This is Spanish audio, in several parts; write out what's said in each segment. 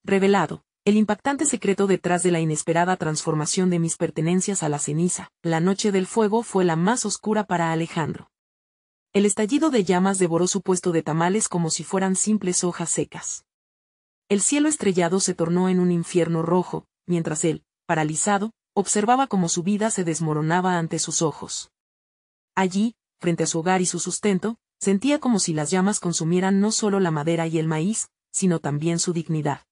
Revelado, el impactante secreto detrás de la inesperada transformación de mis pertenencias a la ceniza. La noche del fuego fue la más oscura para Alejandro. El estallido de llamas devoró su puesto de tamales como si fueran simples hojas secas. El cielo estrellado se tornó en un infierno rojo, mientras él, paralizado, observaba cómo su vida se desmoronaba ante sus ojos. Allí, frente a su hogar y su sustento, sentía como si las llamas consumieran no solo la madera y el maíz, sino también su dignidad.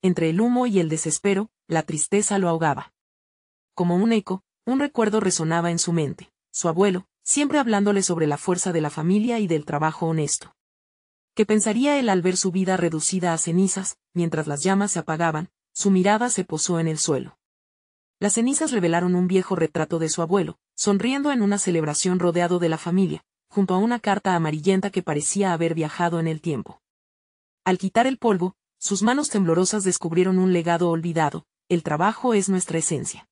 Entre el humo y el desespero, la tristeza lo ahogaba. Como un eco, un recuerdo resonaba en su mente, su abuelo, siempre hablándole sobre la fuerza de la familia y del trabajo honesto. ¿Qué pensaría él al ver su vida reducida a cenizas? Mientras las llamas se apagaban, su mirada se posó en el suelo. Las cenizas revelaron un viejo retrato de su abuelo, sonriendo en una celebración rodeado de la familia, junto a una carta amarillenta que parecía haber viajado en el tiempo. Al quitar el polvo, sus manos temblorosas descubrieron un legado olvidado: el trabajo es nuestra esencia.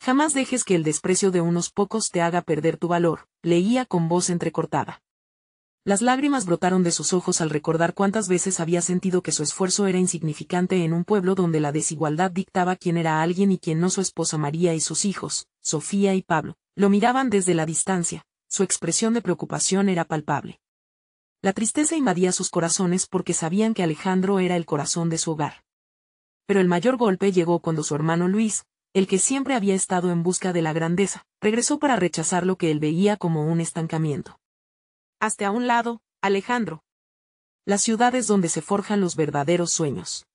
Jamás dejes que el desprecio de unos pocos te haga perder tu valor, leía con voz entrecortada. Las lágrimas brotaron de sus ojos al recordar cuántas veces había sentido que su esfuerzo era insignificante en un pueblo donde la desigualdad dictaba quién era alguien y quién no. Su esposa María y sus hijos, Sofía y Pablo, lo miraban desde la distancia, su expresión de preocupación era palpable. La tristeza invadía sus corazones porque sabían que Alejandro era el corazón de su hogar. Pero el mayor golpe llegó cuando su hermano Luis, el que siempre había estado en busca de la grandeza, regresó para rechazar lo que él veía como un estancamiento. Hazte a un lado, Alejandro. La ciudad es donde se forjan los verdaderos sueños.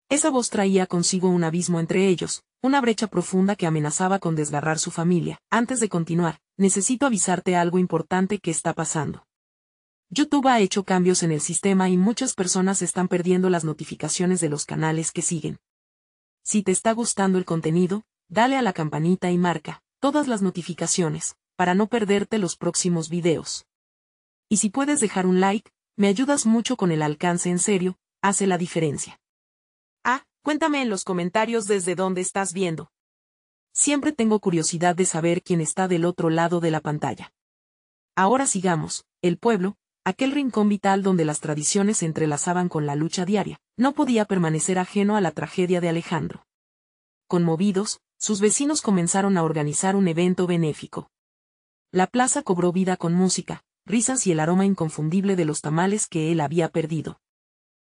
Esa voz traía consigo un abismo entre ellos, una brecha profunda que amenazaba con desgarrar su familia. Antes de continuar, necesito avisarte algo importante que está pasando. YouTube ha hecho cambios en el sistema y muchas personas están perdiendo las notificaciones de los canales que siguen. Si te está gustando el contenido, dale a la campanita y marca todas las notificaciones, para no perderte los próximos videos. Y si puedes dejar un like, me ayudas mucho con el alcance. En serio, hace la diferencia. Cuéntame en los comentarios desde dónde estás viendo. Siempre tengo curiosidad de saber quién está del otro lado de la pantalla. Ahora sigamos. El pueblo, aquel rincón vital donde las tradiciones se entrelazaban con la lucha diaria, no podía permanecer ajeno a la tragedia de Alejandro. Conmovidos, sus vecinos comenzaron a organizar un evento benéfico. La plaza cobró vida con música, risas y el aroma inconfundible de los tamales que él había perdido.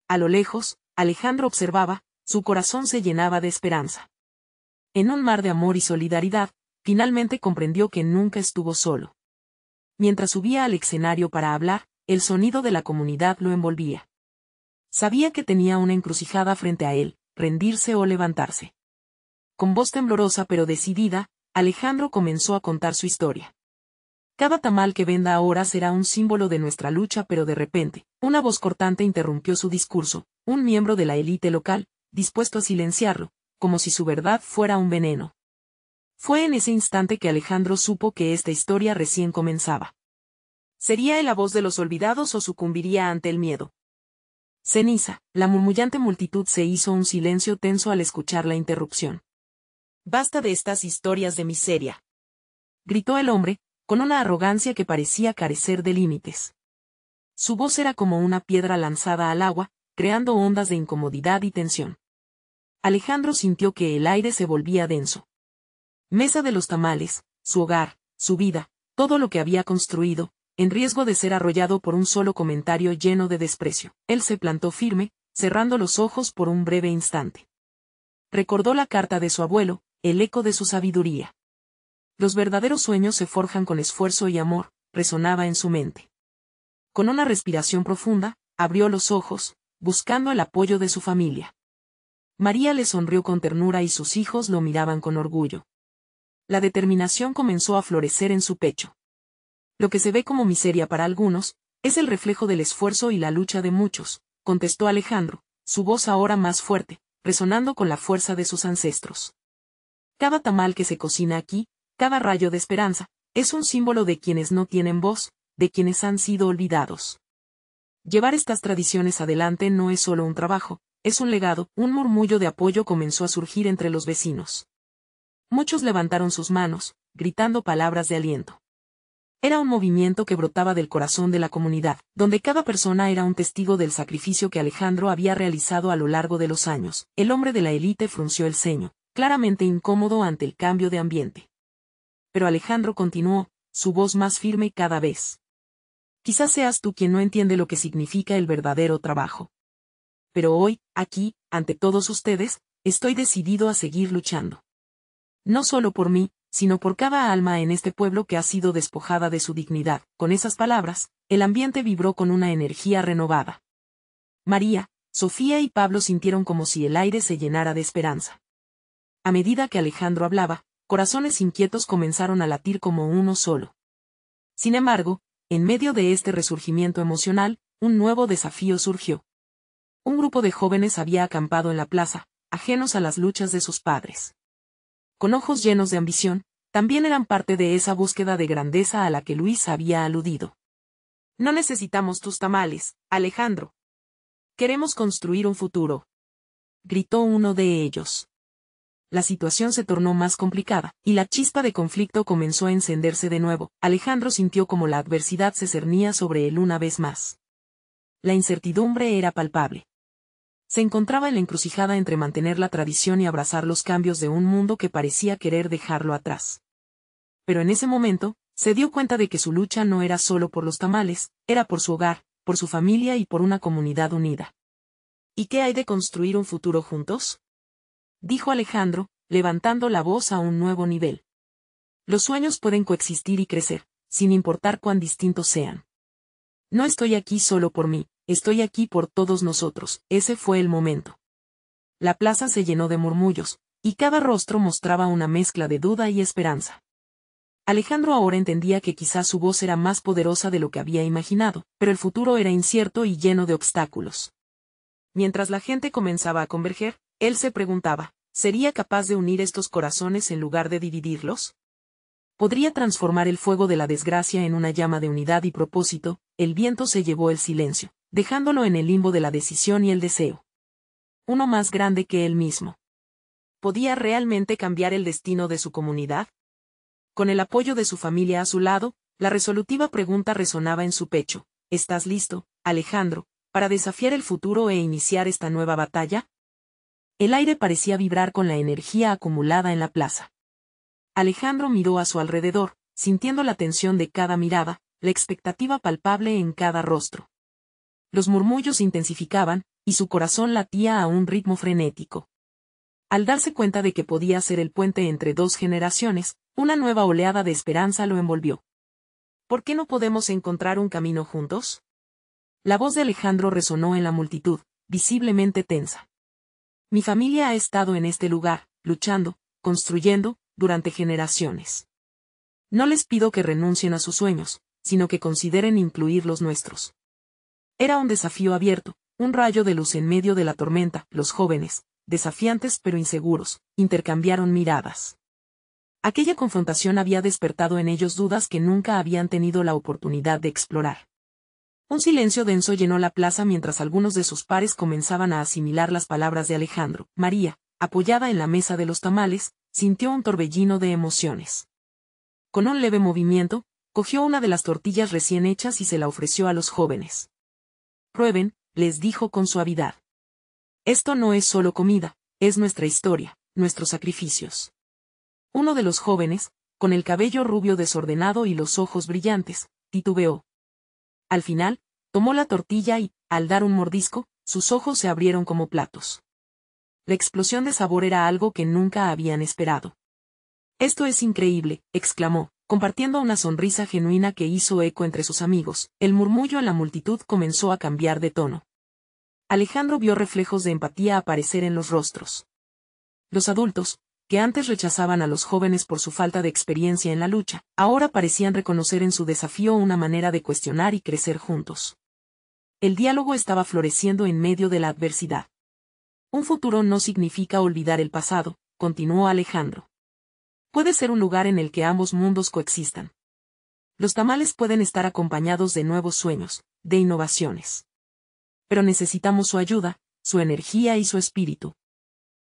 A lo lejos, Alejandro observaba, su corazón se llenaba de esperanza. En un mar de amor y solidaridad, finalmente comprendió que nunca estuvo solo. Mientras subía al escenario para hablar, el sonido de la comunidad lo envolvía. Sabía que tenía una encrucijada frente a él: rendirse o levantarse. Con voz temblorosa pero decidida, Alejandro comenzó a contar su historia. Cada tamal que venda ahora será un símbolo de nuestra lucha. Pero de repente, una voz cortante interrumpió su discurso, un miembro de la élite local, dispuesto a silenciarlo, como si su verdad fuera un veneno. Fue en ese instante que Alejandro supo que esta historia recién comenzaba. ¿Sería él la voz de los olvidados o sucumbiría ante el miedo? Ceniza. La murmullante multitud se hizo un silencio tenso al escuchar la interrupción. Basta de estas historias de miseria, gritó el hombre, con una arrogancia que parecía carecer de límites. Su voz era como una piedra lanzada al agua, creando ondas de incomodidad y tensión. Alejandro sintió que el aire se volvía denso. Mesa de los tamales, su hogar, su vida, todo lo que había construido, en riesgo de ser arrollado por un solo comentario lleno de desprecio. Él se plantó firme, cerrando los ojos por un breve instante. Recordó la carta de su abuelo, el eco de su sabiduría. Los verdaderos sueños se forjan con esfuerzo y amor, resonaba en su mente. Con una respiración profunda, abrió los ojos, buscando el apoyo de su familia. María le sonrió con ternura y sus hijos lo miraban con orgullo. La determinación comenzó a florecer en su pecho. Lo que se ve como miseria para algunos, es el reflejo del esfuerzo y la lucha de muchos, contestó Alejandro, su voz ahora más fuerte, resonando con la fuerza de sus ancestros. Cada tamal que se cocina aquí, cada rayo de esperanza, es un símbolo de quienes no tienen voz, de quienes han sido olvidados. Llevar estas tradiciones adelante no es solo un trabajo, es un legado. Un murmullo de apoyo comenzó a surgir entre los vecinos. Muchos levantaron sus manos, gritando palabras de aliento. Era un movimiento que brotaba del corazón de la comunidad, donde cada persona era un testigo del sacrificio que Alejandro había realizado a lo largo de los años. El hombre de la élite frunció el ceño, claramente incómodo ante el cambio de ambiente. Pero Alejandro continuó, su voz más firme cada vez. Quizás seas tú quien no entiende lo que significa el verdadero trabajo. Pero hoy, aquí, ante todos ustedes, estoy decidido a seguir luchando. No solo por mí, sino por cada alma en este pueblo que ha sido despojada de su dignidad. Con esas palabras, el ambiente vibró con una energía renovada. María, Sofía y Pablo sintieron como si el aire se llenara de esperanza. A medida que Alejandro hablaba, corazones inquietos comenzaron a latir como uno solo. Sin embargo, en medio de este resurgimiento emocional, un nuevo desafío surgió. Un grupo de jóvenes había acampado en la plaza, ajenos a las luchas de sus padres. Con ojos llenos de ambición, también eran parte de esa búsqueda de grandeza a la que Luis había aludido. No necesitamos tus tamales, Alejandro. Queremos construir un futuro, gritó uno de ellos. La situación se tornó más complicada, y la chispa de conflicto comenzó a encenderse de nuevo. Alejandro sintió como la adversidad se cernía sobre él una vez más. La incertidumbre era palpable. Se encontraba en la encrucijada entre mantener la tradición y abrazar los cambios de un mundo que parecía querer dejarlo atrás. Pero en ese momento, se dio cuenta de que su lucha no era solo por los tamales, era por su hogar, por su familia y por una comunidad unida. ¿Y qué hay de construir un futuro juntos?, dijo Alejandro, levantando la voz a un nuevo nivel. Los sueños pueden coexistir y crecer, sin importar cuán distintos sean. No estoy aquí solo por mí, estoy aquí por todos nosotros. Ese fue el momento. La plaza se llenó de murmullos, y cada rostro mostraba una mezcla de duda y esperanza. Alejandro ahora entendía que quizás su voz era más poderosa de lo que había imaginado, pero el futuro era incierto y lleno de obstáculos. Mientras la gente comenzaba a converger, él se preguntaba, ¿sería capaz de unir estos corazones en lugar de dividirlos? ¿Podría transformar el fuego de la desgracia en una llama de unidad y propósito? El viento se llevó el silencio, dejándolo en el limbo de la decisión y el deseo. Uno más grande que él mismo. ¿Podía realmente cambiar el destino de su comunidad? Con el apoyo de su familia a su lado, la resolutiva pregunta resonaba en su pecho. ¿Estás listo, Alejandro, para desafiar el futuro e iniciar esta nueva batalla? El aire parecía vibrar con la energía acumulada en la plaza. Alejandro miró a su alrededor, sintiendo la tensión de cada mirada, la expectativa palpable en cada rostro. Los murmullos se intensificaban, y su corazón latía a un ritmo frenético. Al darse cuenta de que podía ser el puente entre dos generaciones, una nueva oleada de esperanza lo envolvió. ¿Por qué no podemos encontrar un camino juntos? La voz de Alejandro resonó en la multitud, visiblemente tensa. Mi familia ha estado en este lugar, luchando, construyendo, durante generaciones. No les pido que renuncien a sus sueños, sino que consideren incluir los nuestros. Era un desafío abierto, un rayo de luz en medio de la tormenta. Los jóvenes, desafiantes pero inseguros, intercambiaron miradas. Aquella confrontación había despertado en ellos dudas que nunca habían tenido la oportunidad de explorar. Un silencio denso llenó la plaza mientras algunos de sus pares comenzaban a asimilar las palabras de Alejandro. María, apoyada en la mesa de los tamales, sintió un torbellino de emociones. Con un leve movimiento, cogió una de las tortillas recién hechas y se la ofreció a los jóvenes. Prueben, les dijo con suavidad. Esto no es solo comida, es nuestra historia, nuestros sacrificios. Uno de los jóvenes, con el cabello rubio desordenado y los ojos brillantes, titubeó. Al final, tomó la tortilla y, al dar un mordisco, sus ojos se abrieron como platos. La explosión de sabor era algo que nunca habían esperado. Esto es increíble, exclamó, compartiendo una sonrisa genuina que hizo eco entre sus amigos. El murmullo en la multitud comenzó a cambiar de tono. Alejandro vio reflejos de empatía aparecer en los rostros. Los adultos, que antes rechazaban a los jóvenes por su falta de experiencia en la lucha, ahora parecían reconocer en su desafío una manera de cuestionar y crecer juntos. El diálogo estaba floreciendo en medio de la adversidad. Un futuro no significa olvidar el pasado, continuó Alejandro. Puede ser un lugar en el que ambos mundos coexistan. Los tamales pueden estar acompañados de nuevos sueños, de innovaciones. Pero necesitamos su ayuda, su energía y su espíritu.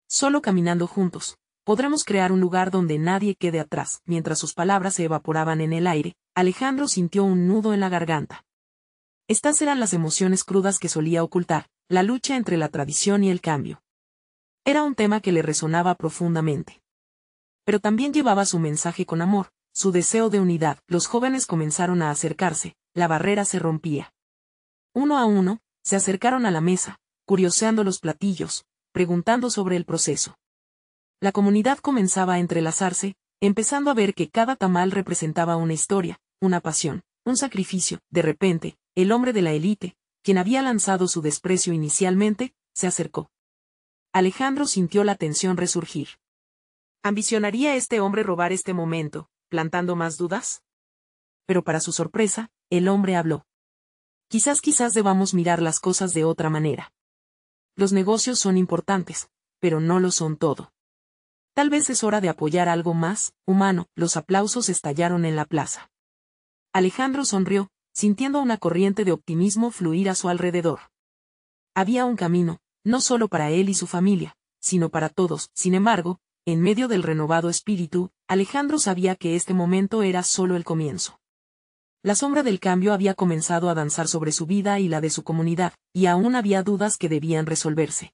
Solo caminando juntos, Podremos crear un lugar donde nadie quede atrás. Mientras sus palabras se evaporaban en el aire, Alejandro sintió un nudo en la garganta. Estas eran las emociones crudas que solía ocultar, la lucha entre la tradición y el cambio. Era un tema que le resonaba profundamente. Pero también llevaba su mensaje con amor, su deseo de unidad. Los jóvenes comenzaron a acercarse, la barrera se rompía. Uno a uno, se acercaron a la mesa, curioseando los platillos, preguntando sobre el proceso. La comunidad comenzaba a entrelazarse, empezando a ver que cada tamal representaba una historia, una pasión, un sacrificio. De repente, el hombre de la élite, quien había lanzado su desprecio inicialmente, se acercó. Alejandro sintió la tensión resurgir. ¿Ambicionaría este hombre robar este momento, plantando más dudas? Pero para su sorpresa, el hombre habló. Quizás debamos mirar las cosas de otra manera. Los negocios son importantes, pero no lo son todo. Tal vez es hora de apoyar algo más humano. Los aplausos estallaron en la plaza. Alejandro sonrió, sintiendo una corriente de optimismo fluir a su alrededor. Había un camino, no solo para él y su familia, sino para todos. Sin embargo, en medio del renovado espíritu, Alejandro sabía que este momento era solo el comienzo. La sombra del cambio había comenzado a danzar sobre su vida y la de su comunidad, y aún había dudas que debían resolverse.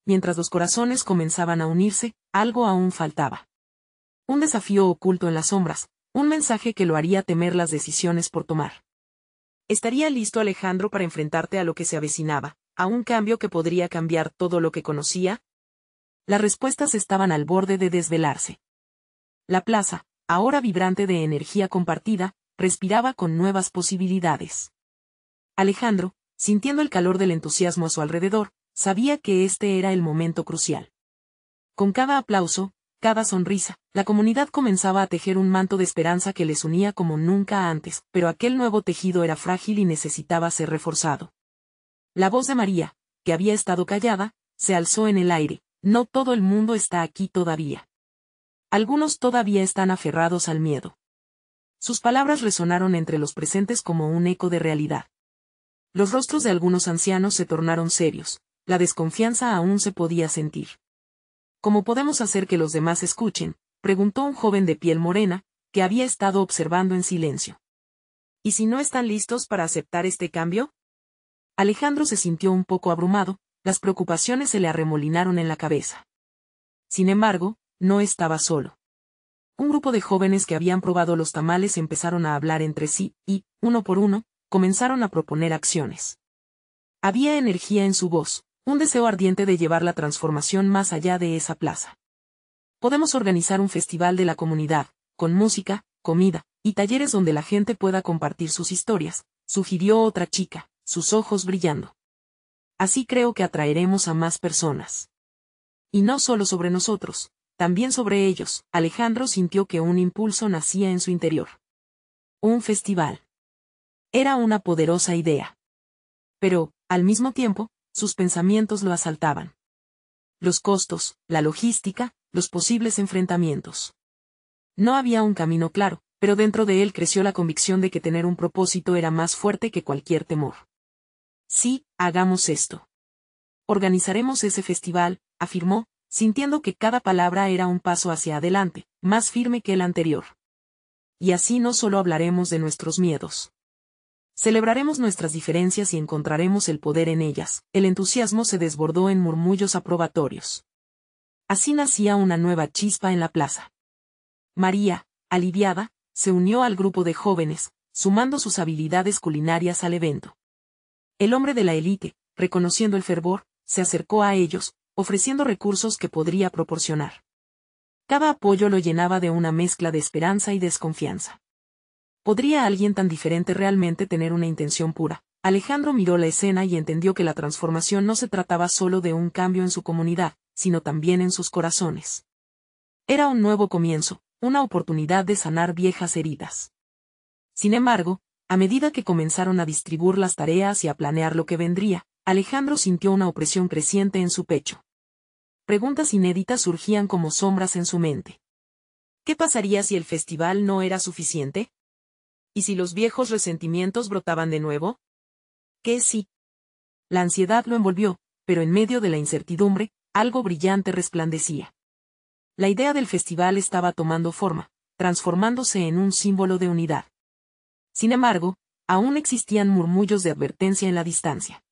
Mientras los corazones comenzaban a unirse, algo aún faltaba. Un desafío oculto en las sombras, un mensaje que lo haría temer las decisiones por tomar. ¿Estaría listo Alejandro para enfrentarte a lo que se avecinaba, a un cambio que podría cambiar todo lo que conocía? Las respuestas estaban al borde de desvelarse. La plaza, ahora vibrante de energía compartida, respiraba con nuevas posibilidades. Alejandro, sintiendo el calor del entusiasmo a su alrededor, sabía que este era el momento crucial. Con cada aplauso, cada sonrisa, la comunidad comenzaba a tejer un manto de esperanza que les unía como nunca antes, pero aquel nuevo tejido era frágil y necesitaba ser reforzado. La voz de María, que había estado callada, se alzó en el aire. No todo el mundo está aquí todavía. Algunos todavía están aferrados al miedo. Sus palabras resonaron entre los presentes como un eco de realidad. Los rostros de algunos ancianos se tornaron serios, la desconfianza aún se podía sentir. ¿Cómo podemos hacer que los demás escuchen?, preguntó un joven de piel morena, que había estado observando en silencio. ¿Y si no están listos para aceptar este cambio? Alejandro se sintió un poco abrumado, las preocupaciones se le arremolinaron en la cabeza. Sin embargo, no estaba solo. Un grupo de jóvenes que habían probado los tamales empezaron a hablar entre sí, y, uno por uno, comenzaron a proponer acciones. Había energía en su voz, un deseo ardiente de llevar la transformación más allá de esa plaza. Podemos organizar un festival de la comunidad, con música, comida, y talleres donde la gente pueda compartir sus historias, sugirió otra chica, sus ojos brillando. Así creo que atraeremos a más personas. Y no solo sobre nosotros, también sobre ellos. Alejandro sintió que un impulso nacía en su interior. Un festival. Era una poderosa idea. Pero, al mismo tiempo, sus pensamientos lo asaltaban. Los costos, la logística, los posibles enfrentamientos. No había un camino claro, pero dentro de él creció la convicción de que tener un propósito era más fuerte que cualquier temor. Sí, hagamos esto. Organizaremos ese festival, afirmó, sintiendo que cada palabra era un paso hacia adelante, más firme que el anterior. Y así no solo hablaremos de nuestros miedos. Celebraremos nuestras diferencias y encontraremos el poder en ellas. El entusiasmo se desbordó en murmullos aprobatorios. Así nacía una nueva chispa en la plaza. María, aliviada, se unió al grupo de jóvenes, sumando sus habilidades culinarias al evento. El hombre de la élite, reconociendo el fervor, se acercó a ellos, ofreciendo recursos que podría proporcionar. Cada apoyo lo llenaba de una mezcla de esperanza y desconfianza. ¿Podría alguien tan diferente realmente tener una intención pura? Alejandro miró la escena y entendió que la transformación no se trataba solo de un cambio en su comunidad, sino también en sus corazones. Era un nuevo comienzo, una oportunidad de sanar viejas heridas. Sin embargo, a medida que comenzaron a distribuir las tareas y a planear lo que vendría, Alejandro sintió una opresión creciente en su pecho. Preguntas inéditas surgían como sombras en su mente. ¿Qué pasaría si el festival no era suficiente? ¿Y si los viejos resentimientos brotaban de nuevo? ¿Qué sí? La ansiedad lo envolvió, pero en medio de la incertidumbre, algo brillante resplandecía. La idea del festival estaba tomando forma, transformándose en un símbolo de unidad. Sin embargo, aún existían murmullos de advertencia en la distancia.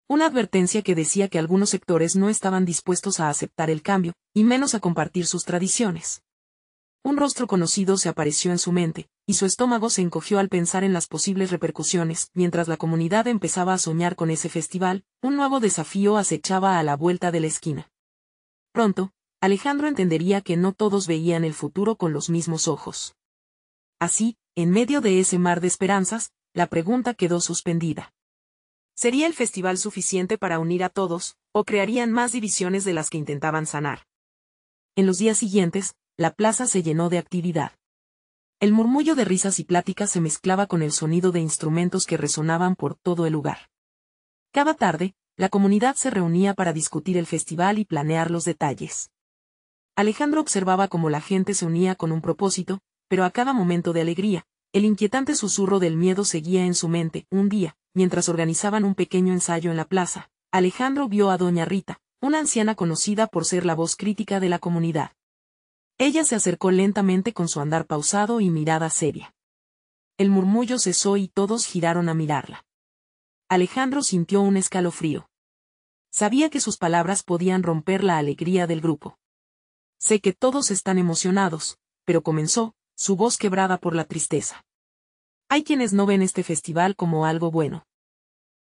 Una advertencia que decía que algunos sectores no estaban dispuestos a aceptar el cambio, y menos a compartir sus tradiciones. Un rostro conocido se apareció en su mente, y su estómago se encogió al pensar en las posibles repercusiones. Mientras la comunidad empezaba a soñar con ese festival, un nuevo desafío acechaba a la vuelta de la esquina. Pronto, Alejandro entendería que no todos veían el futuro con los mismos ojos. Así, en medio de ese mar de esperanzas, la pregunta quedó suspendida. ¿Sería el festival suficiente para unir a todos, o crearían más divisiones de las que intentaban sanar? En los días siguientes, la plaza se llenó de actividad. El murmullo de risas y pláticas se mezclaba con el sonido de instrumentos que resonaban por todo el lugar. Cada tarde, la comunidad se reunía para discutir el festival y planear los detalles. Alejandro observaba cómo la gente se unía con un propósito, pero a cada momento de alegría, el inquietante susurro del miedo seguía en su mente. Un día, mientras organizaban un pequeño ensayo en la plaza, Alejandro vio a doña Rita, una anciana conocida por ser la voz crítica de la comunidad. Ella se acercó lentamente con su andar pausado y mirada seria. El murmullo cesó y todos giraron a mirarla. Alejandro sintió un escalofrío. Sabía que sus palabras podían romper la alegría del grupo. Sé que todos están emocionados, pero comenzó, su voz quebrada por la tristeza. Hay quienes no ven este festival como algo bueno.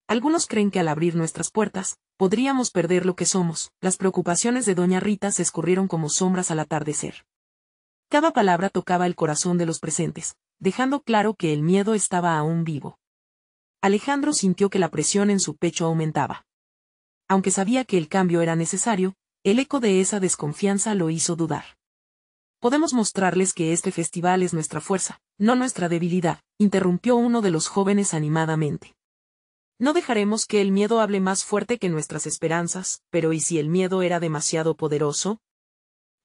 Algunos creen que al abrir nuestras puertas, podríamos perder lo que somos. Las preocupaciones de doña Rita se escurrieron como sombras al atardecer. Cada palabra tocaba el corazón de los presentes, dejando claro que el miedo estaba aún vivo. Alejandro sintió que la presión en su pecho aumentaba. Aunque sabía que el cambio era necesario, el eco de esa desconfianza lo hizo dudar. Podemos mostrarles que este festival es nuestra fuerza, no nuestra debilidad, interrumpió uno de los jóvenes animadamente. No dejaremos que el miedo hable más fuerte que nuestras esperanzas, pero ¿y si el miedo era demasiado poderoso?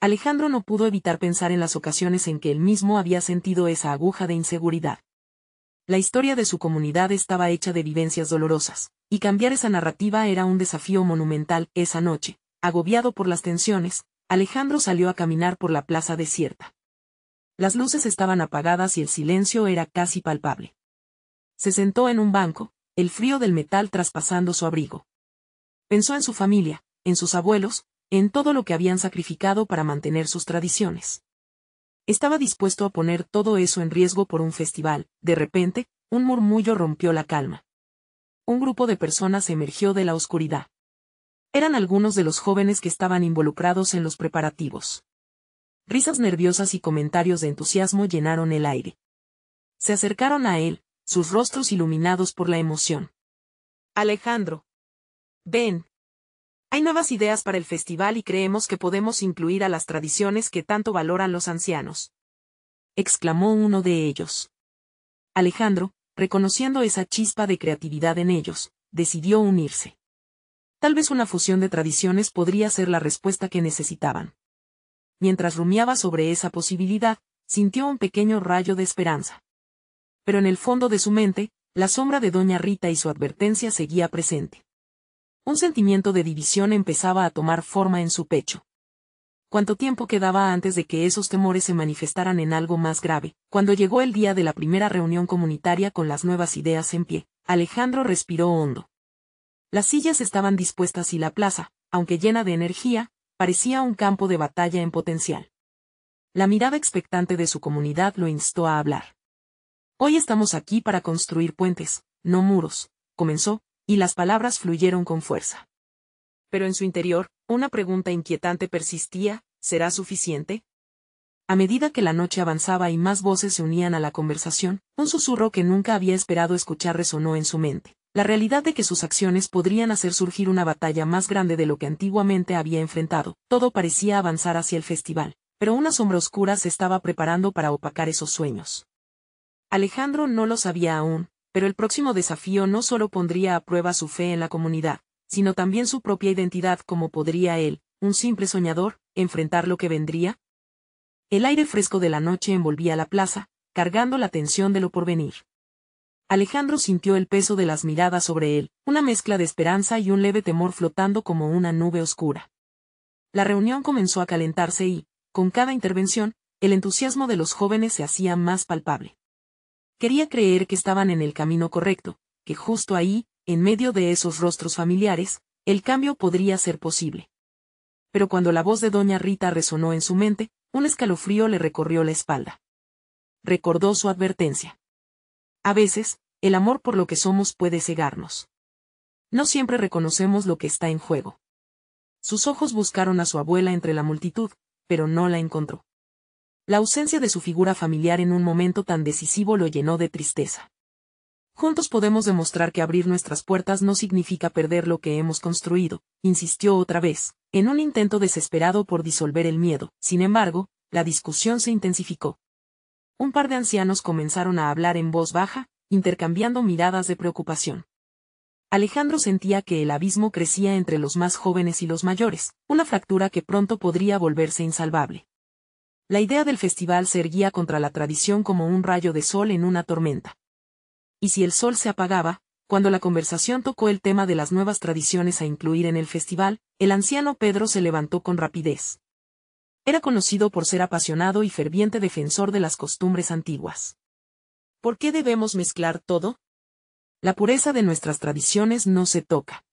Alejandro no pudo evitar pensar en las ocasiones en que él mismo había sentido esa aguja de inseguridad. La historia de su comunidad estaba hecha de vivencias dolorosas, y cambiar esa narrativa era un desafío monumental. Esa noche, agobiado por las tensiones, Alejandro salió a caminar por la plaza desierta. Las luces estaban apagadas y el silencio era casi palpable. Se sentó en un banco, el frío del metal traspasando su abrigo. Pensó en su familia, en sus abuelos, en todo lo que habían sacrificado para mantener sus tradiciones. Estaba dispuesto a poner todo eso en riesgo por un festival. De repente, un murmullo rompió la calma. Un grupo de personas emergió de la oscuridad. Eran algunos de los jóvenes que estaban involucrados en los preparativos. Risas nerviosas y comentarios de entusiasmo llenaron el aire. Se acercaron a él, sus rostros iluminados por la emoción. Alejandro. Ven. Hay nuevas ideas para el festival y creemos que podemos incluir a las tradiciones que tanto valoran los ancianos. Exclamó uno de ellos. Alejandro, reconociendo esa chispa de creatividad en ellos, decidió unirse. Tal vez una fusión de tradiciones podría ser la respuesta que necesitaban. Mientras rumiaba sobre esa posibilidad, sintió un pequeño rayo de esperanza. Pero en el fondo de su mente, la sombra de doña Rita y su advertencia seguía presente. Un sentimiento de división empezaba a tomar forma en su pecho. ¿Cuánto tiempo quedaba antes de que esos temores se manifestaran en algo más grave? Cuando llegó el día de la primera reunión comunitaria con las nuevas ideas en pie, Alejandro respiró hondo. Las sillas estaban dispuestas y la plaza, aunque llena de energía, parecía un campo de batalla en potencial. La mirada expectante de su comunidad lo instó a hablar. Hoy estamos aquí para construir puentes, no muros, comenzó, y las palabras fluyeron con fuerza. Pero en su interior, una pregunta inquietante persistía: ¿será suficiente? A medida que la noche avanzaba y más voces se unían a la conversación, un susurro que nunca había esperado escuchar resonó en su mente. La realidad de que sus acciones podrían hacer surgir una batalla más grande de lo que antiguamente había enfrentado. Todo parecía avanzar hacia el festival, pero una sombra oscura se estaba preparando para opacar esos sueños. Alejandro no lo sabía aún, pero el próximo desafío no solo pondría a prueba su fe en la comunidad, sino también su propia identidad. ¿Cómo podría él, un simple soñador, enfrentar lo que vendría? El aire fresco de la noche envolvía la plaza, cargando la tensión de lo porvenir. Alejandro sintió el peso de las miradas sobre él, una mezcla de esperanza y un leve temor flotando como una nube oscura. La reunión comenzó a calentarse y, Con cada intervención, el entusiasmo de los jóvenes se hacía más palpable. Quería creer que estaban en el camino correcto, que justo ahí, en medio de esos rostros familiares, el cambio podría ser posible. Pero cuando la voz de doña Rita resonó en su mente, un escalofrío le recorrió la espalda. Recordó su advertencia. A veces, el amor por lo que somos puede cegarnos. No siempre reconocemos lo que está en juego. Sus ojos buscaron a su abuela entre la multitud, pero no la encontró. La ausencia de su figura familiar en un momento tan decisivo lo llenó de tristeza. Juntos podemos demostrar que abrir nuestras puertas no significa perder lo que hemos construido, insistió otra vez, en un intento desesperado por disolver el miedo. Sin embargo, la discusión se intensificó. Un par de ancianos comenzaron a hablar en voz baja, intercambiando miradas de preocupación. Alejandro sentía que el abismo crecía entre los más jóvenes y los mayores, una fractura que pronto podría volverse insalvable. La idea del festival se erguía contra la tradición como un rayo de sol en una tormenta. Y si el sol se apagaba, cuando la conversación tocó el tema de las nuevas tradiciones a incluir en el festival, el anciano Pedro se levantó con rapidez. Era conocido por ser apasionado y ferviente defensor de las costumbres antiguas. ¿Por qué debemos mezclar todo? La pureza de nuestras tradiciones no se toca.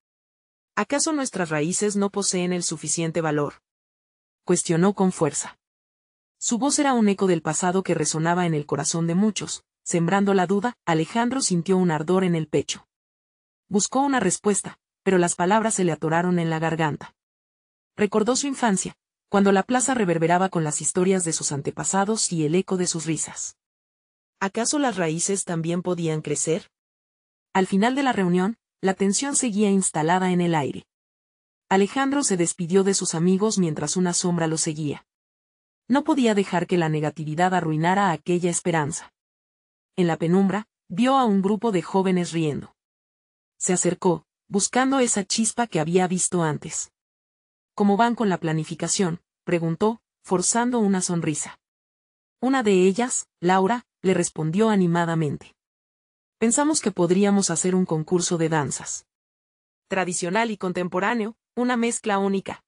¿Acaso nuestras raíces no poseen el suficiente valor? Cuestionó con fuerza. Su voz era un eco del pasado que resonaba en el corazón de muchos. Sembrando la duda, Alejandro sintió un ardor en el pecho. Buscó una respuesta, pero las palabras se le atoraron en la garganta. Recordó su infancia, cuando la plaza reverberaba con las historias de sus antepasados y el eco de sus risas. ¿Acaso las raíces también podían crecer? Al final de la reunión, la tensión seguía instalada en el aire. Alejandro se despidió de sus amigos mientras una sombra lo seguía. No podía dejar que la negatividad arruinara aquella esperanza. En la penumbra, vio a un grupo de jóvenes riendo. Se acercó, buscando esa chispa que había visto antes. ¿Cómo van con la planificación?, preguntó, forzando una sonrisa. Una de ellas, Laura, le respondió animadamente. Pensamos que podríamos hacer un concurso de danzas. Tradicional y contemporáneo, una mezcla única.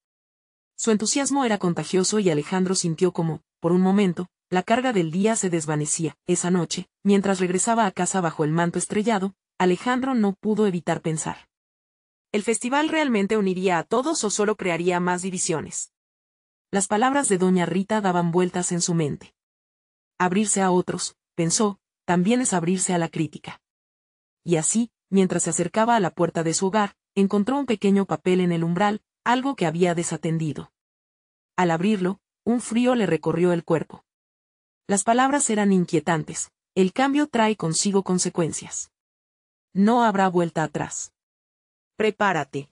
Su entusiasmo era contagioso y Alejandro sintió como, por un momento, la carga del día se desvanecía. Esa noche, mientras regresaba a casa bajo el manto estrellado, Alejandro no pudo evitar pensar. ¿El festival realmente uniría a todos o solo crearía más divisiones? Las palabras de doña Rita daban vueltas en su mente. Abrirse a otros, pensó, también es abrirse a la crítica. Y así, mientras se acercaba a la puerta de su hogar, encontró un pequeño papel en el umbral, algo que había desatendido. Al abrirlo, un frío le recorrió el cuerpo. Las palabras eran inquietantes. El cambio trae consigo consecuencias. No habrá vuelta atrás. Prepárate.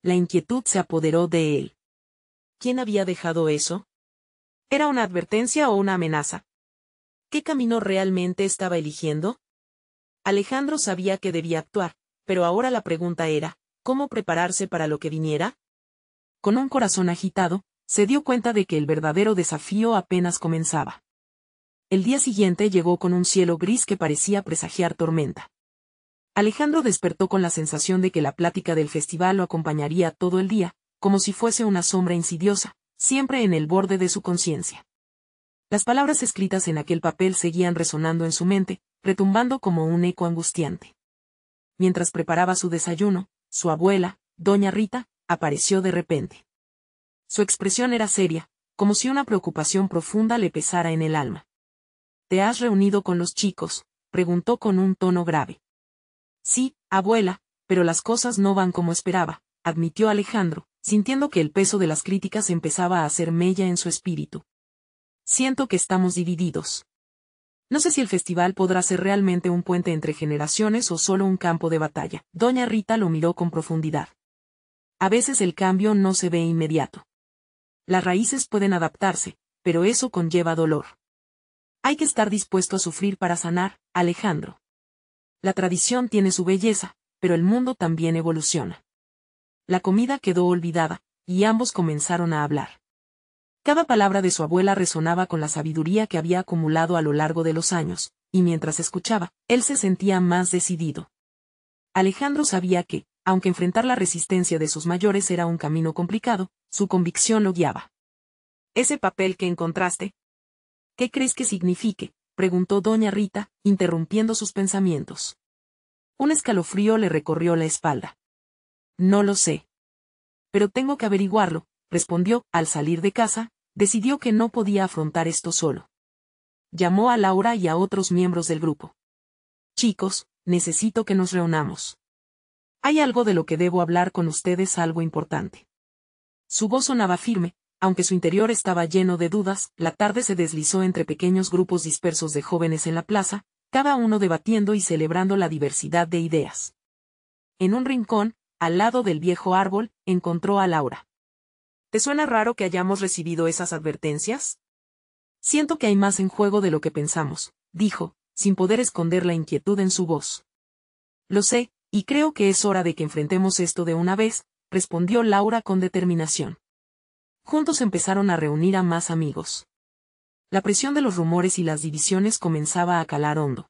La inquietud se apoderó de él. ¿Quién había dejado eso? ¿Era una advertencia o una amenaza? ¿Qué camino realmente estaba eligiendo? Alejandro sabía que debía actuar, pero ahora la pregunta era, ¿cómo prepararse para lo que viniera? Con un corazón agitado, se dio cuenta de que el verdadero desafío apenas comenzaba. El día siguiente llegó con un cielo gris que parecía presagiar tormenta. Alejandro despertó con la sensación de que la plática del festival lo acompañaría todo el día, como si fuese una sombra insidiosa, siempre en el borde de su conciencia. Las palabras escritas en aquel papel seguían resonando en su mente, retumbando como un eco angustiante. Mientras preparaba su desayuno, su abuela, doña Rita, apareció de repente. Su expresión era seria, como si una preocupación profunda le pesara en el alma. ¿Te has reunido con los chicos?, preguntó con un tono grave. Sí, abuela, pero las cosas no van como esperaba, admitió Alejandro, sintiendo que el peso de las críticas empezaba a hacer mella en su espíritu. Siento que estamos divididos. No sé si el festival podrá ser realmente un puente entre generaciones o solo un campo de batalla. Doña Rita lo miró con profundidad. A veces el cambio no se ve inmediato. Las raíces pueden adaptarse, pero eso conlleva dolor. Hay que estar dispuesto a sufrir para sanar, Alejandro. La tradición tiene su belleza, pero el mundo también evoluciona. La comida quedó olvidada, y ambos comenzaron a hablar. Cada palabra de su abuela resonaba con la sabiduría que había acumulado a lo largo de los años, y mientras escuchaba, él se sentía más decidido. Alejandro sabía que, aunque enfrentar la resistencia de sus mayores era un camino complicado, su convicción lo guiaba. ¿Ese papel que encontraste? ¿Qué crees que signifique?, preguntó doña Rita, interrumpiendo sus pensamientos. Un escalofrío le recorrió la espalda. No lo sé. Pero tengo que averiguarlo, respondió. Al salir de casa, decidió que no podía afrontar esto solo. Llamó a Laura y a otros miembros del grupo. Chicos, necesito que nos reunamos. Hay algo de lo que debo hablar con ustedes, algo importante. Su voz sonaba firme, aunque su interior estaba lleno de dudas. La tarde se deslizó entre pequeños grupos dispersos de jóvenes en la plaza, cada uno debatiendo y celebrando la diversidad de ideas. En un rincón, al lado del viejo árbol, encontró a Laura. ¿Te suena raro que hayamos recibido esas advertencias? Siento que hay más en juego de lo que pensamos, dijo, sin poder esconder la inquietud en su voz. Lo sé, y creo que es hora de que enfrentemos esto de una vez, respondió Laura con determinación. Juntos empezaron a reunir a más amigos. La presión de los rumores y las divisiones comenzaba a calar hondo.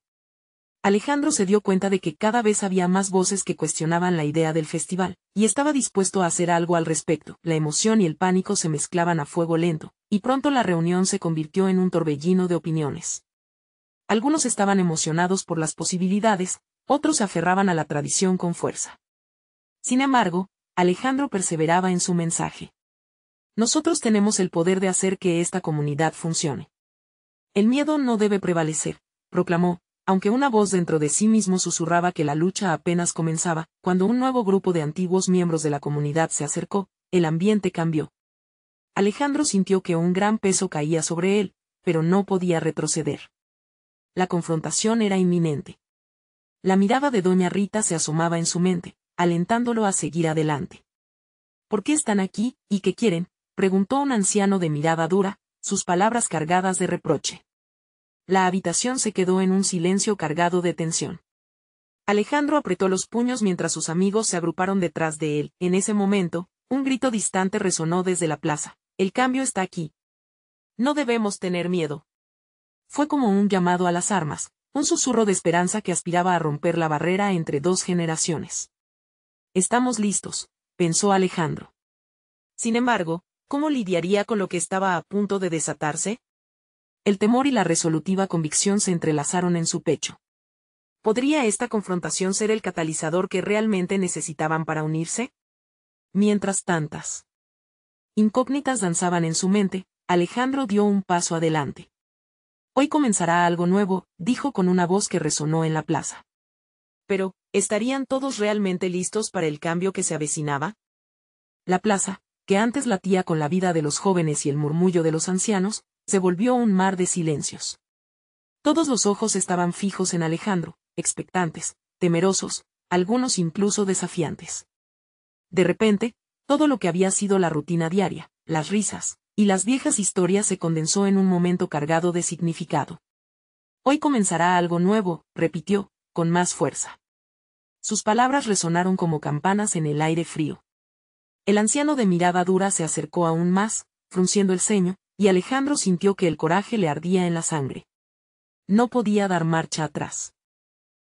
Alejandro se dio cuenta de que cada vez había más voces que cuestionaban la idea del festival, y estaba dispuesto a hacer algo al respecto. La emoción y el pánico se mezclaban a fuego lento, y pronto la reunión se convirtió en un torbellino de opiniones. Algunos estaban emocionados por las posibilidades, otros se aferraban a la tradición con fuerza. Sin embargo, Alejandro perseveraba en su mensaje. Nosotros tenemos el poder de hacer que esta comunidad funcione. El miedo no debe prevalecer, proclamó, aunque una voz dentro de sí mismo susurraba que la lucha apenas comenzaba. Cuando un nuevo grupo de antiguos miembros de la comunidad se acercó, el ambiente cambió. Alejandro sintió que un gran peso caía sobre él, pero no podía retroceder. La confrontación era inminente. La mirada de doña Rita se asomaba en su mente, alentándolo a seguir adelante. ¿Por qué están aquí, y qué quieren?, preguntó un anciano de mirada dura, sus palabras cargadas de reproche. La habitación se quedó en un silencio cargado de tensión. Alejandro apretó los puños mientras sus amigos se agruparon detrás de él. En ese momento, un grito distante resonó desde la plaza. El cambio está aquí. No debemos tener miedo. Fue como un llamado a las armas, un susurro de esperanza que aspiraba a romper la barrera entre dos generaciones. Estamos listos, pensó Alejandro. Sin embargo, ¿cómo lidiaría con lo que estaba a punto de desatarse? El temor y la resolutiva convicción se entrelazaron en su pecho. ¿Podría esta confrontación ser el catalizador que realmente necesitaban para unirse? Mientras tantas incógnitas danzaban en su mente, Alejandro dio un paso adelante. Hoy comenzará algo nuevo, dijo con una voz que resonó en la plaza. Pero, ¿estarían todos realmente listos para el cambio que se avecinaba? La plaza, que antes latía con la vida de los jóvenes y el murmullo de los ancianos, se volvió un mar de silencios. Todos los ojos estaban fijos en Alejandro, expectantes, temerosos, algunos incluso desafiantes. De repente, todo lo que había sido la rutina diaria, las risas, y las viejas historias se condensó en un momento cargado de significado. Hoy comenzará algo nuevo, repitió, con más fuerza. Sus palabras resonaron como campanas en el aire frío. El anciano de mirada dura se acercó aún más, frunciendo el ceño, y Alejandro sintió que el coraje le ardía en la sangre. No podía dar marcha atrás.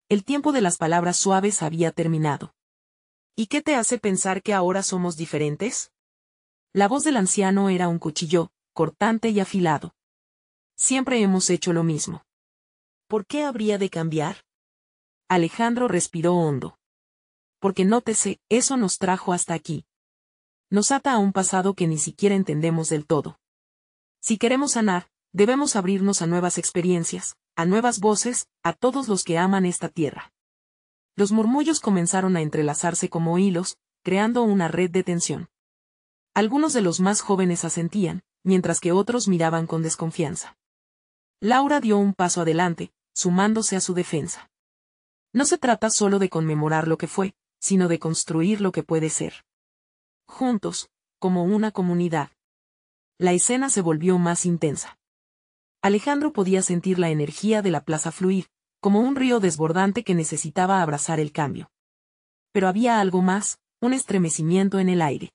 El tiempo de las palabras suaves había terminado. ¿Y qué te hace pensar que ahora somos diferentes? La voz del anciano era un cuchillo, cortante y afilado. Siempre hemos hecho lo mismo. ¿Por qué habría de cambiar? Alejandro respiró hondo. Porque nótese, eso nos trajo hasta aquí. Nos ata a un pasado que ni siquiera entendemos del todo. Si queremos sanar, debemos abrirnos a nuevas experiencias, a nuevas voces, a todos los que aman esta tierra. Los murmullos comenzaron a entrelazarse como hilos, creando una red de tensión. Algunos de los más jóvenes asentían, mientras que otros miraban con desconfianza. Laura dio un paso adelante, sumándose a su defensa. No se trata solo de conmemorar lo que fue, sino de construir lo que puede ser. Juntos, como una comunidad. La escena se volvió más intensa. Alejandro podía sentir la energía de la plaza fluir, como un río desbordante que necesitaba abrazar el cambio. Pero había algo más, un estremecimiento en el aire.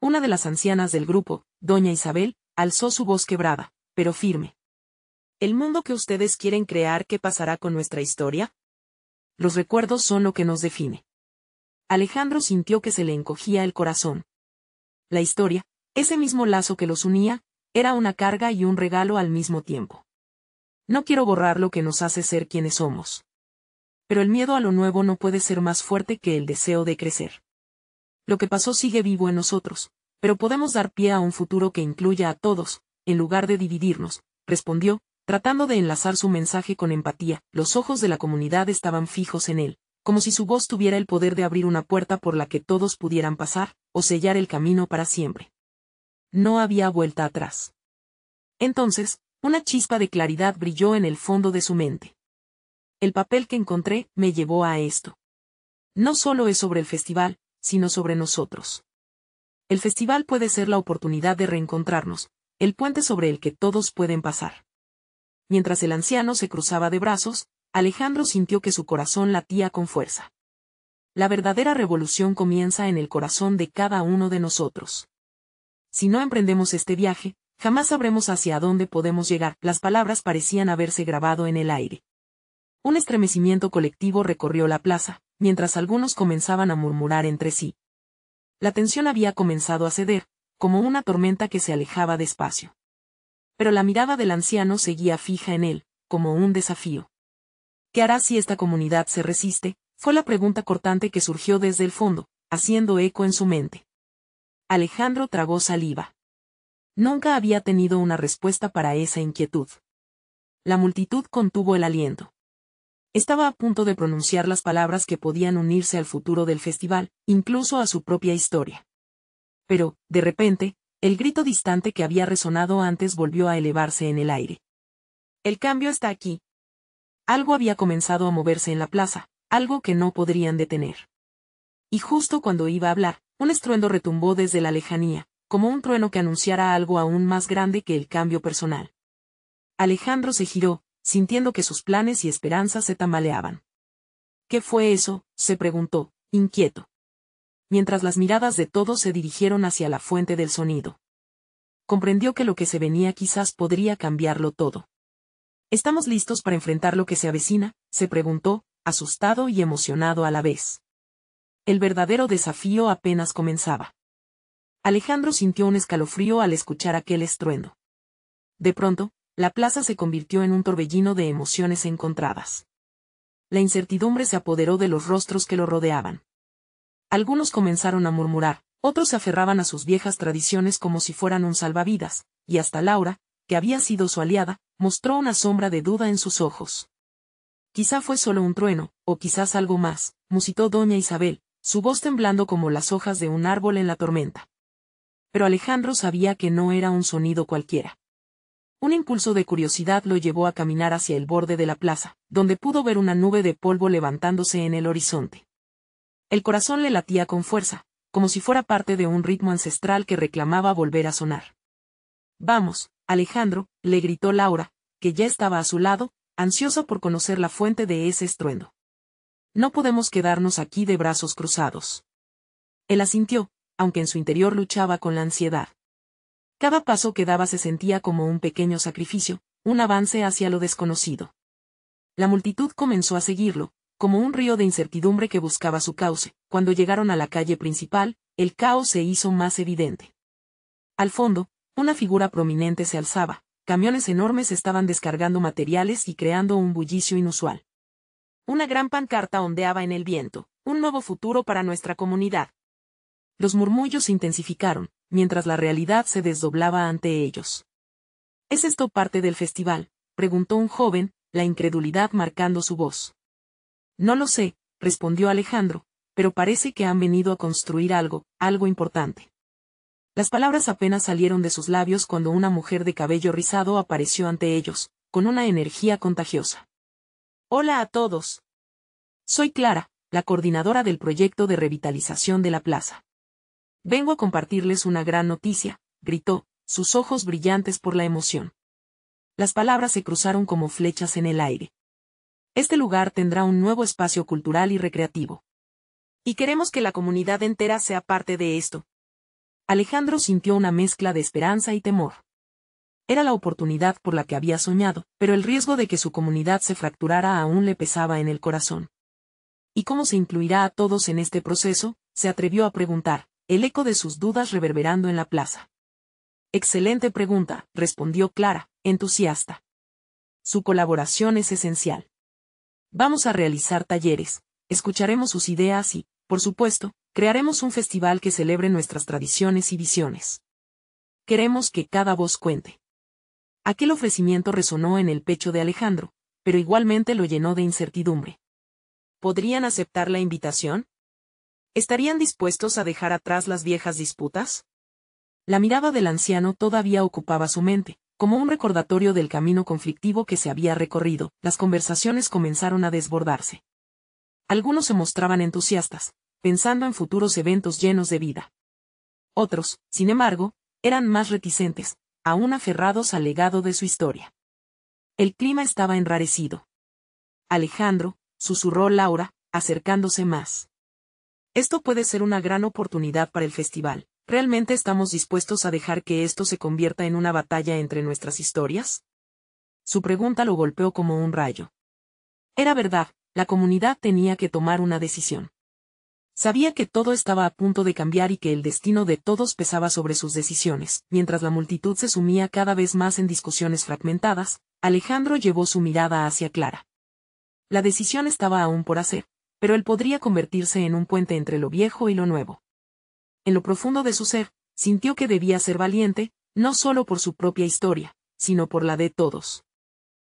Una de las ancianas del grupo, doña Isabel, alzó su voz quebrada, pero firme. ¿El mundo que ustedes quieren crear, qué pasará con nuestra historia? Los recuerdos son lo que nos define. Alejandro sintió que se le encogía el corazón. La historia, ese mismo lazo que los unía, Era una carga y un regalo al mismo tiempo. No quiero borrar lo que nos hace ser quienes somos. Pero el miedo a lo nuevo no puede ser más fuerte que el deseo de crecer. Lo que pasó sigue vivo en nosotros, pero podemos dar pie a un futuro que incluya a todos, en lugar de dividirnos, respondió, tratando de enlazar su mensaje con empatía. Los ojos de la comunidad estaban fijos en él, como si su voz tuviera el poder de abrir una puerta por la que todos pudieran pasar, o sellar el camino para siempre. No había vuelta atrás. Entonces, una chispa de claridad brilló en el fondo de su mente. El papel que encontré me llevó a esto. No solo es sobre el festival, sino sobre nosotros. El festival puede ser la oportunidad de reencontrarnos, el puente sobre el que todos pueden pasar. Mientras el anciano se cruzaba de brazos, Alejandro sintió que su corazón latía con fuerza. La verdadera revolución comienza en el corazón de cada uno de nosotros. Si no emprendemos este viaje, jamás sabremos hacia dónde podemos llegar. Las palabras parecían haberse grabado en el aire. Un estremecimiento colectivo recorrió la plaza, mientras algunos comenzaban a murmurar entre sí. La tensión había comenzado a ceder, como una tormenta que se alejaba despacio. Pero la mirada del anciano seguía fija en él, como un desafío. ¿Qué hará si esta comunidad se resiste? Fue la pregunta cortante que surgió desde el fondo, haciendo eco en su mente. Alejandro tragó saliva. Nunca había tenido una respuesta para esa inquietud. La multitud contuvo el aliento. Estaba a punto de pronunciar las palabras que podían unirse al futuro del festival, incluso a su propia historia. Pero, de repente, el grito distante que había resonado antes volvió a elevarse en el aire. El cambio está aquí. Algo había comenzado a moverse en la plaza, algo que no podrían detener. Y justo cuando iba a hablar, un estruendo retumbó desde la lejanía, como un trueno que anunciara algo aún más grande que el cambio personal. Alejandro se giró, sintiendo que sus planes y esperanzas se tambaleaban. ¿Qué fue eso?, se preguntó, inquieto. Mientras las miradas de todos se dirigieron hacia la fuente del sonido. Comprendió que lo que se venía quizás podría cambiarlo todo. ¿Estamos listos para enfrentar lo que se avecina?, se preguntó, asustado y emocionado a la vez. El verdadero desafío apenas comenzaba. Alejandro sintió un escalofrío al escuchar aquel estruendo. De pronto, la plaza se convirtió en un torbellino de emociones encontradas. La incertidumbre se apoderó de los rostros que lo rodeaban. Algunos comenzaron a murmurar, otros se aferraban a sus viejas tradiciones como si fueran un salvavidas, y hasta Laura, que había sido su aliada, mostró una sombra de duda en sus ojos. Quizá fue solo un trueno, o quizás algo más, musitó doña Isabel, su voz temblando como las hojas de un árbol en la tormenta. Pero Alejandro sabía que no era un sonido cualquiera. Un impulso de curiosidad lo llevó a caminar hacia el borde de la plaza, donde pudo ver una nube de polvo levantándose en el horizonte. El corazón le latía con fuerza, como si fuera parte de un ritmo ancestral que reclamaba volver a sonar. «Vamos, Alejandro», le gritó Laura, que ya estaba a su lado, ansiosa por conocer la fuente de ese estruendo. «No podemos quedarnos aquí de brazos cruzados». Él asintió, aunque en su interior luchaba con la ansiedad. Cada paso que daba se sentía como un pequeño sacrificio, un avance hacia lo desconocido. La multitud comenzó a seguirlo, como un río de incertidumbre que buscaba su cauce. Cuando llegaron a la calle principal, el caos se hizo más evidente. Al fondo, una figura prominente se alzaba, camiones enormes estaban descargando materiales y creando un bullicio inusual. Una gran pancarta ondeaba en el viento, un nuevo futuro para nuestra comunidad. Los murmullos se intensificaron, mientras la realidad se desdoblaba ante ellos. ¿Es esto parte del festival?, preguntó un joven, la incredulidad marcando su voz. No lo sé, respondió Alejandro, pero parece que han venido a construir algo importante. Las palabras apenas salieron de sus labios cuando una mujer de cabello rizado apareció ante ellos, con una energía contagiosa. Hola a todos. Soy Clara, la coordinadora del proyecto de revitalización de la plaza. Vengo a compartirles una gran noticia, gritó, sus ojos brillantes por la emoción. Las palabras se cruzaron como flechas en el aire. Este lugar tendrá un nuevo espacio cultural y recreativo. Y queremos que la comunidad entera sea parte de esto. Alejandro sintió una mezcla de esperanza y temor. Era la oportunidad por la que había soñado, pero el riesgo de que su comunidad se fracturara aún le pesaba en el corazón. ¿Y cómo se incluirá a todos en este proceso?, se atrevió a preguntar, el eco de sus dudas reverberando en la plaza. Excelente pregunta, respondió Clara, entusiasta. Su colaboración es esencial. Vamos a realizar talleres, escucharemos sus ideas y, por supuesto, crearemos un festival que celebre nuestras tradiciones y visiones. Queremos que cada voz cuente. Aquel ofrecimiento resonó en el pecho de Alejandro, pero igualmente lo llenó de incertidumbre. ¿Podrían aceptar la invitación? ¿Estarían dispuestos a dejar atrás las viejas disputas? La mirada del anciano todavía ocupaba su mente, como un recordatorio del camino conflictivo que se había recorrido. Las conversaciones comenzaron a desbordarse. Algunos se mostraban entusiastas, pensando en futuros eventos llenos de vida. Otros, sin embargo, eran más reticentes, aún aferrados al legado de su historia. El clima estaba enrarecido. Alejandro, susurró Laura, acercándose más. Esto puede ser una gran oportunidad para el festival. ¿Realmente estamos dispuestos a dejar que esto se convierta en una batalla entre nuestras historias? Su pregunta lo golpeó como un rayo. Era verdad, la comunidad tenía que tomar una decisión. Sabía que todo estaba a punto de cambiar y que el destino de todos pesaba sobre sus decisiones. Mientras la multitud se sumía cada vez más en discusiones fragmentadas, Alejandro llevó su mirada hacia Clara. La decisión estaba aún por hacer, pero él podría convertirse en un puente entre lo viejo y lo nuevo. En lo profundo de su ser, sintió que debía ser valiente, no solo por su propia historia, sino por la de todos.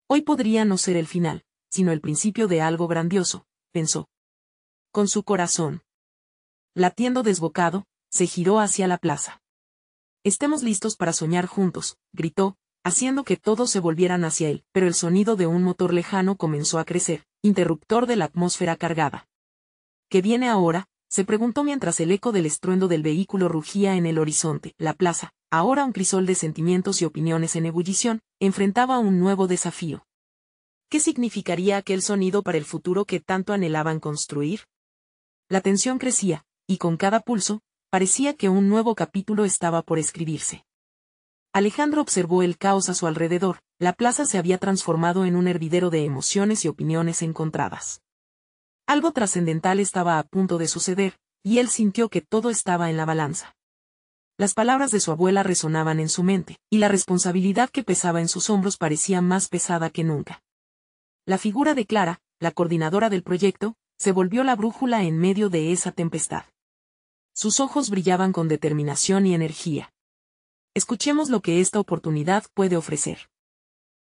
Hoy podría no ser el final, sino el principio de algo grandioso, pensó. Con su corazón latiendo desbocado, se giró hacia la plaza. Estemos listos para soñar juntos, gritó, haciendo que todos se volvieran hacia él, pero el sonido de un motor lejano comenzó a crecer, interruptor de la atmósfera cargada. ¿Qué viene ahora?, se preguntó mientras el eco del estruendo del vehículo rugía en el horizonte. La plaza, ahora un crisol de sentimientos y opiniones en ebullición, enfrentaba un nuevo desafío. ¿Qué significaría aquel sonido para el futuro que tanto anhelaban construir? La tensión crecía, y con cada pulso, parecía que un nuevo capítulo estaba por escribirse. Alejandro observó el caos a su alrededor. La plaza se había transformado en un hervidero de emociones y opiniones encontradas. Algo trascendental estaba a punto de suceder, y él sintió que todo estaba en la balanza. Las palabras de su abuela resonaban en su mente, y la responsabilidad que pesaba en sus hombros parecía más pesada que nunca. La figura de Clara, la coordinadora del proyecto, se volvió la brújula en medio de esa tempestad. Sus ojos brillaban con determinación y energía. Escuchemos lo que esta oportunidad puede ofrecer.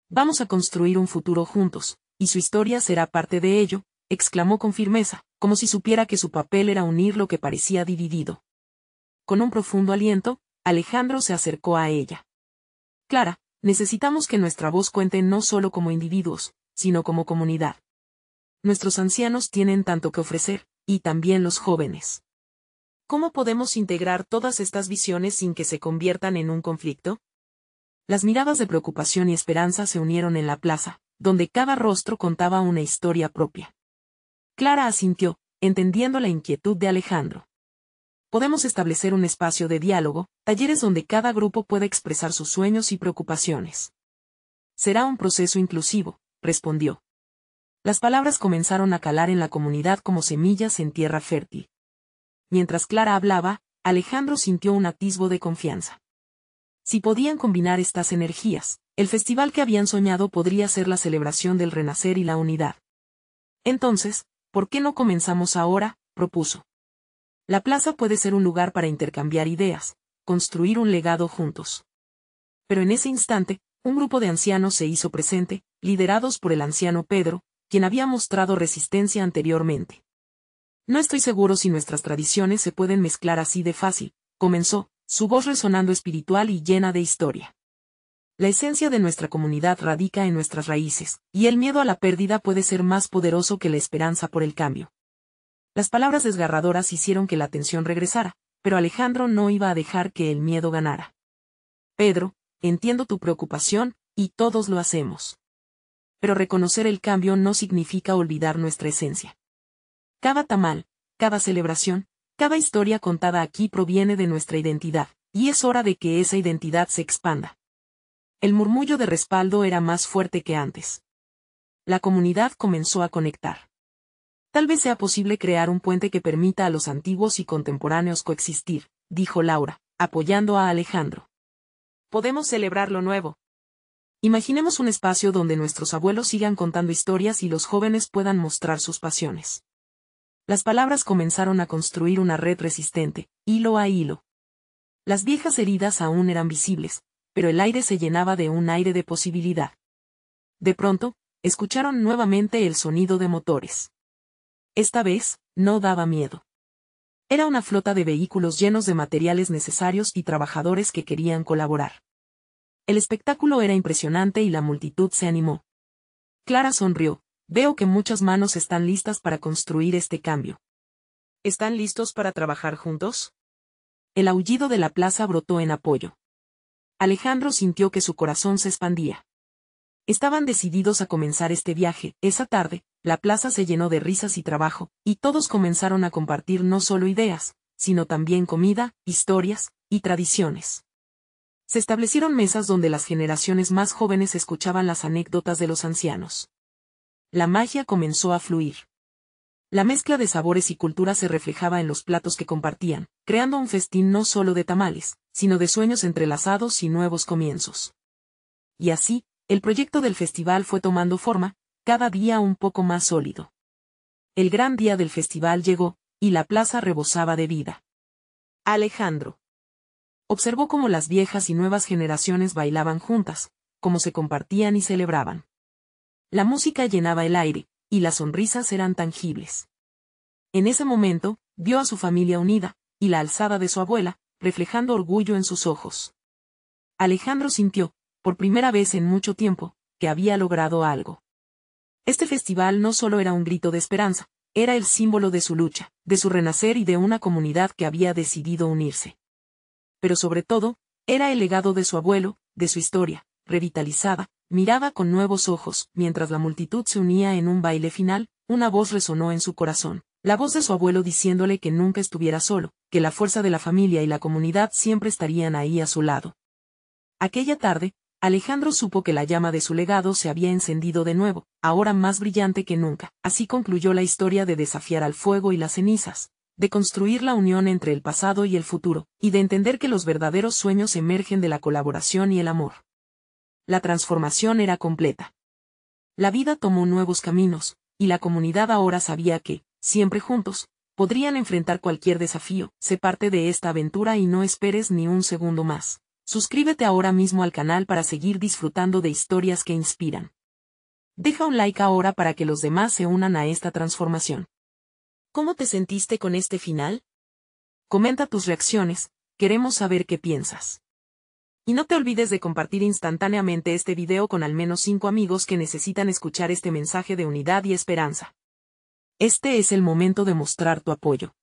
Vamos a construir un futuro juntos, y su historia será parte de ello, exclamó con firmeza, como si supiera que su papel era unir lo que parecía dividido. Con un profundo aliento, Alejandro se acercó a ella. Clara, necesitamos que nuestra voz cuente no solo como individuos, sino como comunidad. Nuestros ancianos tienen tanto que ofrecer, y también los jóvenes. ¿Cómo podemos integrar todas estas visiones sin que se conviertan en un conflicto? Las miradas de preocupación y esperanza se unieron en la plaza, donde cada rostro contaba una historia propia. Clara asintió, entendiendo la inquietud de Alejandro. Podemos establecer un espacio de diálogo, talleres donde cada grupo pueda expresar sus sueños y preocupaciones. Será un proceso inclusivo, respondió. Las palabras comenzaron a calar en la comunidad como semillas en tierra fértil. Mientras Clara hablaba, Alejandro sintió un atisbo de confianza. Si podían combinar estas energías, el festival que habían soñado podría ser la celebración del renacer y la unidad. Entonces, ¿por qué no comenzamos ahora?, propuso. La plaza puede ser un lugar para intercambiar ideas, construir un legado juntos. Pero en ese instante, un grupo de ancianos se hizo presente, liderados por el anciano Pedro, quien había mostrado resistencia anteriormente. No estoy seguro si nuestras tradiciones se pueden mezclar así de fácil, comenzó, su voz resonando espiritual y llena de historia. La esencia de nuestra comunidad radica en nuestras raíces, y el miedo a la pérdida puede ser más poderoso que la esperanza por el cambio. Las palabras desgarradoras hicieron que la tensión regresara, pero Alejandro no iba a dejar que el miedo ganara. Pedro, entiendo tu preocupación, y todos lo hacemos. Pero reconocer el cambio no significa olvidar nuestra esencia. Cada tamal, cada celebración, cada historia contada aquí proviene de nuestra identidad, y es hora de que esa identidad se expanda. El murmullo de respaldo era más fuerte que antes. La comunidad comenzó a conectar. Tal vez sea posible crear un puente que permita a los antiguos y contemporáneos coexistir, dijo Laura, apoyando a Alejandro. Podemos celebrar lo nuevo. Imaginemos un espacio donde nuestros abuelos sigan contando historias y los jóvenes puedan mostrar sus pasiones. Las palabras comenzaron a construir una red resistente, hilo a hilo. Las viejas heridas aún eran visibles, pero el aire se llenaba de un aire de posibilidad. De pronto, escucharon nuevamente el sonido de motores. Esta vez, no daba miedo. Era una flota de vehículos llenos de materiales necesarios y trabajadores que querían colaborar. El espectáculo era impresionante y la multitud se animó. Clara sonrió. Veo que muchas manos están listas para construir este cambio. ¿Están listos para trabajar juntos? El aullido de la plaza brotó en apoyo. Alejandro sintió que su corazón se expandía. Estaban decididos a comenzar este viaje. Esa tarde, la plaza se llenó de risas y trabajo, y todos comenzaron a compartir no solo ideas, sino también comida, historias y tradiciones. Se establecieron mesas donde las generaciones más jóvenes escuchaban las anécdotas de los ancianos. La magia comenzó a fluir. La mezcla de sabores y culturas se reflejaba en los platos que compartían, creando un festín no solo de tamales, sino de sueños entrelazados y nuevos comienzos. Y así, el proyecto del festival fue tomando forma, cada día un poco más sólido. El gran día del festival llegó, y la plaza rebosaba de vida. Alejandro observó cómo las viejas y nuevas generaciones bailaban juntas, cómo se compartían y celebraban. La música llenaba el aire, y las sonrisas eran tangibles. En ese momento, vio a su familia unida, y la alzada de su abuela, reflejando orgullo en sus ojos. Alejandro sintió, por primera vez en mucho tiempo, que había logrado algo. Este festival no solo era un grito de esperanza, era el símbolo de su lucha, de su renacer y de una comunidad que había decidido unirse. Pero sobre todo, era el legado de su abuelo, de su historia, revitalizada. Miraba con nuevos ojos, mientras la multitud se unía en un baile final, una voz resonó en su corazón, la voz de su abuelo diciéndole que nunca estuviera solo, que la fuerza de la familia y la comunidad siempre estarían ahí a su lado. Aquella tarde, Alejandro supo que la llama de su legado se había encendido de nuevo, ahora más brillante que nunca. Así concluyó la historia de desafiar al fuego y las cenizas, de construir la unión entre el pasado y el futuro, y de entender que los verdaderos sueños emergen de la colaboración y el amor. La transformación era completa. La vida tomó nuevos caminos, y la comunidad ahora sabía que, siempre juntos, podrían enfrentar cualquier desafío. Sé parte de esta aventura y no esperes ni un segundo más. Suscríbete ahora mismo al canal para seguir disfrutando de historias que inspiran. Deja un like ahora para que los demás se unan a esta transformación. ¿Cómo te sentiste con este final? Comenta tus reacciones, queremos saber qué piensas. Y no te olvides de compartir instantáneamente este video con al menos 5 amigos que necesitan escuchar este mensaje de unidad y esperanza. Este es el momento de mostrar tu apoyo.